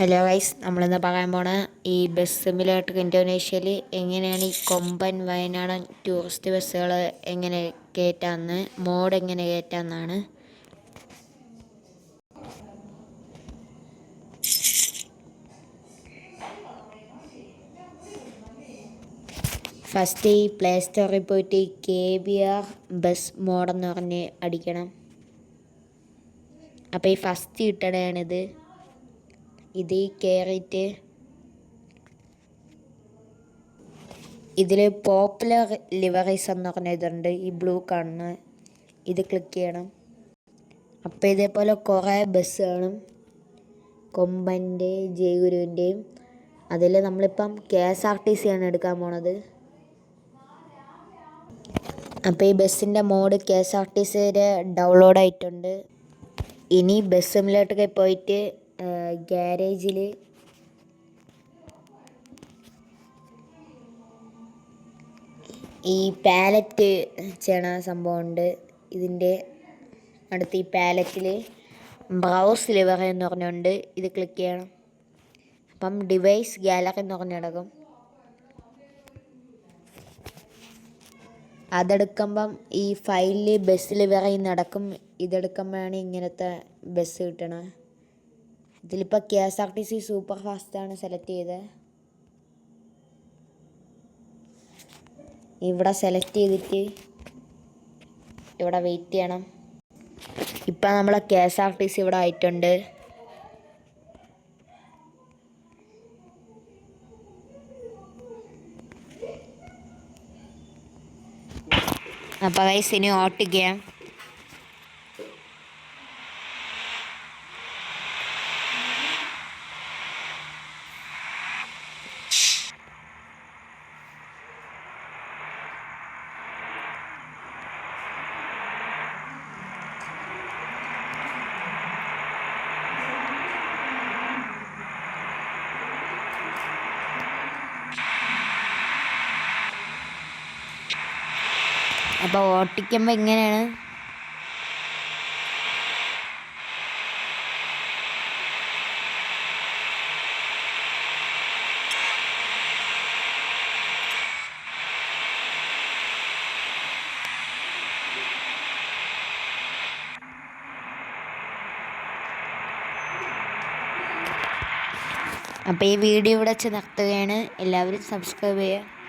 Hello guys, നമ്മളിന്ന് പറയാൻ പോണ ഈ ബസ് സിമുലേറ്റർ ഇന്തോനേഷ്യയിൽ എങ്ങനെയാണ് ഈ കൊമ്പൻ വയനാടൻ ടൂറിസ്റ്റ് ബസ്സുകൾ എങ്ങനെ കയറ്റാമെന്ന്, മോഡ് എങ്ങനെ കയറ്റാമെന്നാണ്. ഫസ്റ്റ് ഈ പ്ലേ സ്റ്റോറിൽ പോയിട്ട് KBR ബസ് മോഡെന്ന് പറഞ്ഞ് അടിക്കണം. അപ്പോൾ ഈ ഫസ്റ്റ് കിട്ടണതാണിത്. ഇത് കയറിയിട്ട് ഇതിൽ പോപ്പുലർ ലിവറീസ് എന്ന് പറഞ്ഞ ഇതുണ്ട്, ഈ ബ്ലൂ കാണുന്ന ഇത് ക്ലിക്ക് ചെയ്യണം. അപ്പോൾ ഇതേപോലെ കുറേ ബസ് കാണും, കൊമ്പൻ്റെ ജയഗുരുവിൻ്റെയും. അതിൽ നമ്മളിപ്പം KSRTC ആണ് എടുക്കാൻ പോണത്. അപ്പോൾ ഈ ബസ്സിൻ്റെ മോഡ് KSRTCയുടെ ഡൗൺലോഡ് ആയിട്ടുണ്ട്. ഇനി ബസ് സിമുലേറ്ററിൽ പോയിട്ട് ഗ്യാരേജിൽ ഈ പാലറ്റ് ചെയ്യണ സംഭവമുണ്ട്. ഇതിൻ്റെ അടുത്ത് ഈ പാലറ്റിൽ ബ്രൗസ് ലിവർ എന്ന് പറഞ്ഞുകൊണ്ട് ഇത് ക്ലിക്ക് ചെയ്യണം. അപ്പം ഡിവൈസ് ഗാലറി എന്ന് പറഞ്ഞ് കിടക്കും. അതെടുക്കുമ്പം ഈ ഫയലിൽ ബസ് ലിവറി നടക്കും. ഇതെടുക്കുമ്പോഴാണ് ഇങ്ങനത്തെ ബസ് കിട്ടണത്. ഇതിലിപ്പോൾ KSRTC സൂപ്പർ ഫാസ്റ്റാണ് സെലക്ട് ചെയ്തത്. ഇവിടെ സെലക്ട് ചെയ്തിട്ട് ഇവിടെ വെയിറ്റ് ചെയ്യണം. ഇപ്പം നമ്മളെ KSRTC ഇവിടെ ആയിട്ടുണ്ട്. അപ്പോൾ ഗൈസ് ഇനി ഓട്ടിക്കാം. അപ്പോൾ ഓട്ടിക്കുമ്പോൾ ഇങ്ങനെയാണ്. അപ്പോൾ ഈ വീഡിയോ ഇവിടെ വെച്ച് നിർത്തുകയാണ്. എല്ലാവരും സബ്സ്ക്രൈബ് ചെയ്യുക.